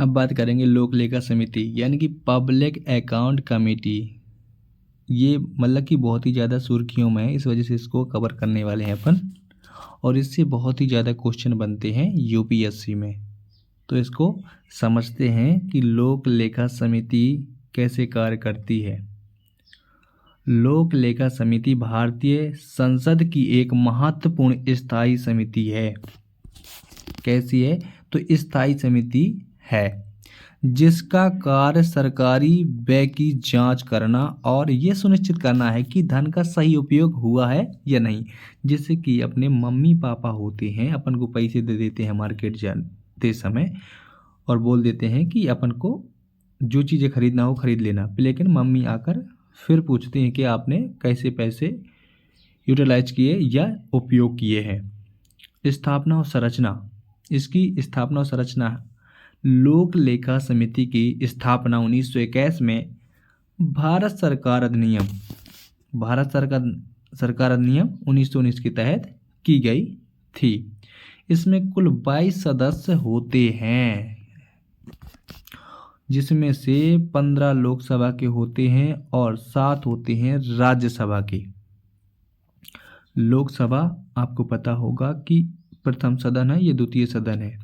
अब बात करेंगे लोक लेखा समिति यानी कि पब्लिक अकाउंट कमेटी। ये मतलब कि बहुत ही ज़्यादा सुर्खियों में है, इस वजह से इसको कवर करने वाले हैं अपन, और इससे बहुत ही ज़्यादा क्वेश्चन बनते हैं यूपीएससी में। तो इसको समझते हैं कि लोक लेखा समिति कैसे कार्य करती है। लोक लेखा समिति भारतीय संसद की एक महत्वपूर्ण स्थायी समिति है। कैसी है? तो स्थायी समिति है जिसका कार्य सरकारी व्यय की जांच करना और ये सुनिश्चित करना है कि धन का सही उपयोग हुआ है या नहीं। जैसे कि अपने मम्मी पापा होते हैं, अपन को पैसे दे देते हैं मार्केट जाते समय और बोल देते हैं कि अपन को जो चीज़ें खरीदना हो खरीद लेना, लेकिन मम्मी आकर फिर पूछते हैं कि आपने कैसे पैसे यूटिलाइज किए या उपयोग किए हैं। स्थापना और संरचना, इसकी स्थापना और संरचना, लोक लेखा समिति की स्थापना 1921 में भारत सरकार अधिनियम 1919 के तहत की गई थी। इसमें कुल 22 सदस्य होते हैं, जिसमें से 15 लोकसभा के होते हैं और 7 होते हैं राज्यसभा के। लोकसभा आपको पता होगा कि प्रथम सदन है, ये द्वितीय सदन है,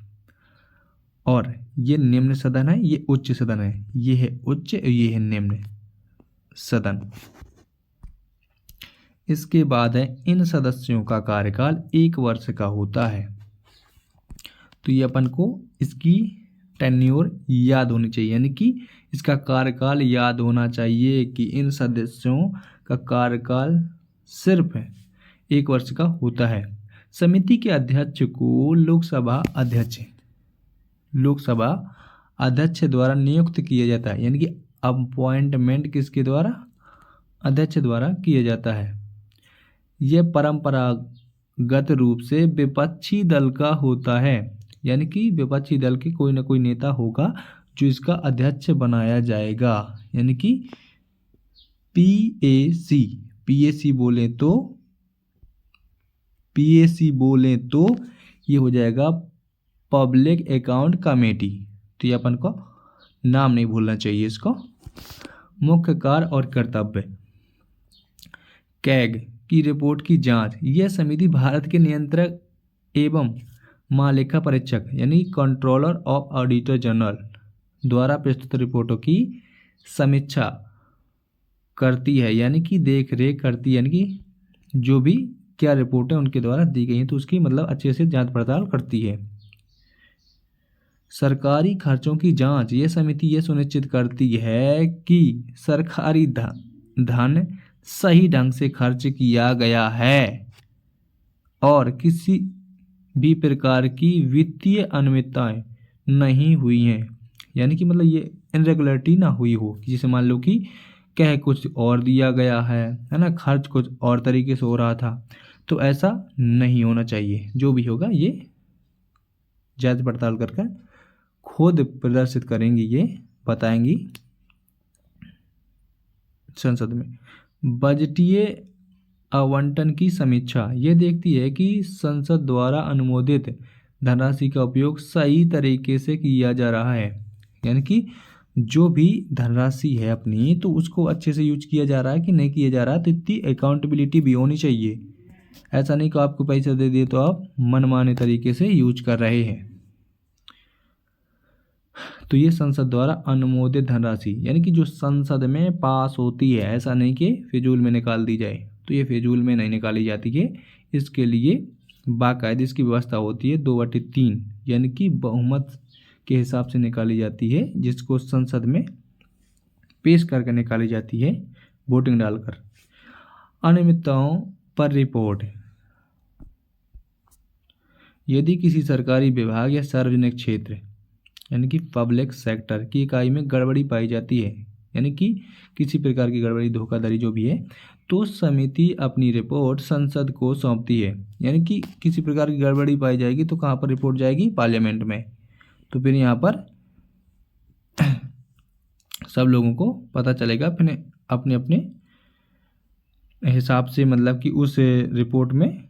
और ये निम्न सदन है, ये उच्च सदन है। ये है उच्च और ये है निम्न सदन। इसके बाद है इन सदस्यों का कार्यकाल 1 वर्ष का होता है। तो ये अपन को इसकी टेन्योर याद होनी चाहिए, यानी कि इसका कार्यकाल याद होना चाहिए कि इन सदस्यों का कार्यकाल सिर्फ 1 वर्ष का होता है। समिति के अध्यक्ष को लोकसभा अध्यक्ष द्वारा नियुक्त किया जाता है, यानी कि अपॉइंटमेंट किसके द्वारा? अध्यक्ष द्वारा किया जाता है। यह परंपरागत रूप से विपक्षी दल का होता है, यानी कि विपक्षी दल के कोई ना कोई नेता होगा जो इसका अध्यक्ष बनाया जाएगा, यानी कि पीएसी बोले तो ये हो जाएगा पब्लिक अकाउंट कमेटी। तो ये अपन को नाम नहीं भूलना चाहिए इसको। मुख्य कार्य और कर्तव्य, कैग की रिपोर्ट की जांच। यह समिति भारत के नियंत्रक एवं महालेखा परीक्षक यानी कंट्रोलर ऑफ ऑडिटर जनरल द्वारा प्रस्तुत रिपोर्टों की समीक्षा करती है, यानी कि देख रेख करती है, यानी कि जो भी क्या रिपोर्टें उनके द्वारा दी गई हैं तो उसकी मतलब अच्छे से जांच पड़ताल करती है। सरकारी खर्चों की जांच, ये समिति ये सुनिश्चित करती है कि सरकारी धन सही ढंग से खर्च किया गया है और किसी भी प्रकार की वित्तीय अनियमितताएं नहीं हुई हैं, यानी कि मतलब ये इनरेगुलरिटी ना हुई हो कि जैसे मान लो कि कह कुछ और दिया गया है ना, खर्च कुछ और तरीके से हो रहा था, तो ऐसा नहीं होना चाहिए। जो भी होगा ये जांच पड़ताल करके खुद प्रदर्शित करेंगी, ये बताएंगी संसद में। बजटीय आवंटन की समीक्षा, ये देखती है कि संसद द्वारा अनुमोदित धनराशि का उपयोग सही तरीके से किया जा रहा है, यानी कि जो भी धनराशि है अपनी तो उसको अच्छे से यूज किया जा रहा है कि नहीं किया जा रहा। तो इतनी अकाउंटेबिलिटी भी होनी चाहिए। ऐसा नहीं कि आपको पैसा दे दिए तो आप मनमाने तरीके से यूज कर रहे हैं। तो ये संसद द्वारा अनुमोदित धनराशि, यानी कि जो संसद में पास होती है, ऐसा नहीं कि फिजूल में निकाल दी जाए। तो ये फिजूल में नहीं निकाली जाती है, इसके लिए बाकायदे इसकी व्यवस्था होती है। 2/3 यानी कि बहुमत के हिसाब से निकाली जाती है, जिसको संसद में पेश करके निकाली जाती है वोटिंग डालकर। अनियमितताओं पर रिपोर्ट, यदि किसी सरकारी विभाग या सार्वजनिक क्षेत्र यानी कि पब्लिक सेक्टर की इकाई में गड़बड़ी पाई जाती है, यानी कि किसी प्रकार की गड़बड़ी धोखाधड़ी जो भी है, तो समिति अपनी रिपोर्ट संसद को सौंपती है। यानी कि किसी प्रकार की गड़बड़ी पाई जाएगी तो कहाँ पर रिपोर्ट जाएगी? पार्लियामेंट में। तो फिर यहाँ पर सब लोगों को पता चलेगा, फिर अपने अपने हिसाब से मतलब कि उस रिपोर्ट में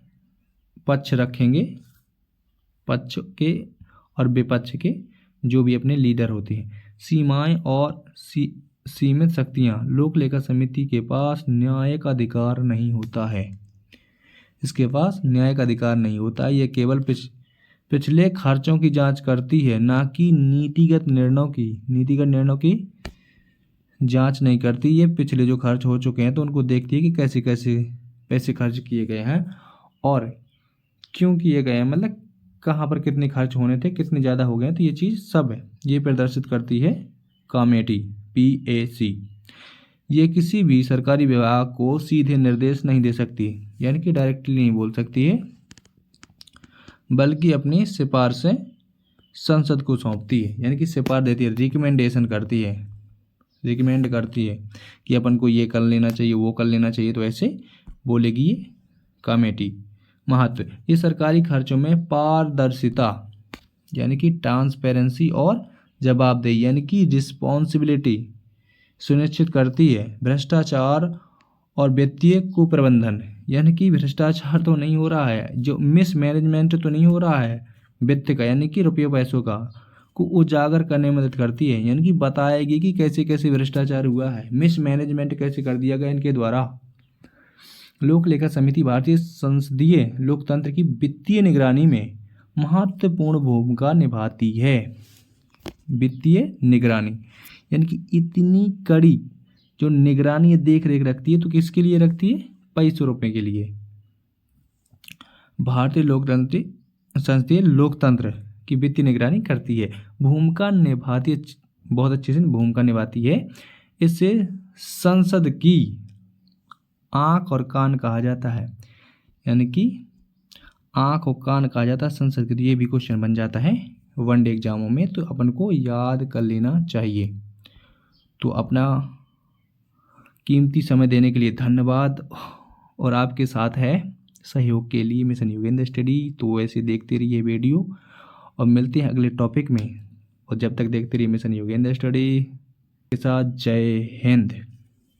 पक्ष रखेंगे, पक्ष के और विपक्ष के, जो भी अपने लीडर होते हैं। सीमाएं और सीमित शक्तियां, लोक लेखा समिति के पास न्याय का अधिकार नहीं होता है। इसके पास न्याय का अधिकार नहीं होता। यह केवल पिछले खर्चों की जांच करती है, ना कि नीतिगत निर्णयों की जांच नहीं करती। ये पिछले जो खर्च हो चुके हैं तो उनको देखती है कि कैसे कैसे पैसे खर्च किए गए हैं और क्यों किए गए हैं, मतलब कहाँ पर कितने खर्च होने थे, कितने ज़्यादा हो गए हैं, तो ये चीज़ सब है ये प्रदर्शित करती है कमेटी, PAC। ये किसी भी सरकारी विभाग को सीधे निर्देश नहीं दे सकती, यानी कि डायरेक्टली नहीं बोल सकती है, बल्कि अपनी सिफारिशें संसद को सौंपती है, यानी कि सिफारिश देती है, रिकमेंडेशन करती है, रिकमेंड करती है कि अपन को ये कर लेना चाहिए, वो कर लेना चाहिए, तो ऐसे बोलेगी ये कमेटी। महत्व, ये सरकारी खर्चों में पारदर्शिता यानी कि ट्रांसपेरेंसी और जवाबदेही यानी कि रिस्पॉन्सिबिलिटी सुनिश्चित करती है। भ्रष्टाचार और वित्तीय कुप्रबंधन, यानी कि भ्रष्टाचार तो नहीं हो रहा है, जो मिसमैनेजमेंट तो नहीं हो रहा है वित्त का, यानी कि रुपये पैसों का, को उजागर करने में मदद करती है, यानी कि बताएगी कि कैसे कैसे भ्रष्टाचार हुआ है, मिसमैनेजमेंट कैसे कर दिया गया इनके द्वारा। लोक लेखा समिति भारतीय संसदीय लोकतंत्र की वित्तीय निगरानी में महत्वपूर्ण भूमिका निभाती है। वित्तीय निगरानी यानी कि इतनी कड़ी जो निगरानी देख रेख रखती है, तो किसके लिए रखती है? पैसों रुपए के लिए। भारतीय संसदीय लोकतंत्र की वित्तीय निगरानी करती है, भूमिका निभाती है, बहुत अच्छे से भूमिका निभाती है। इससे संसद की आँख और कान कहा जाता है, यानी कि आँख और कान कहा जाता है संसद के। तो ये भी क्वेश्चन बन जाता है वनडे एग्जामों में, तो अपन को याद कर लेना चाहिए। तो अपना कीमती समय देने के लिए धन्यवाद, और आपके साथ है सहयोग के लिए मिशन योगेंद्र स्टडी। तो ऐसे देखते रहिए वीडियो और मिलते हैं अगले टॉपिक में, और जब तक देखते रहिए मिशन योगेंद्र स्टडी के साथ। जय हिंद।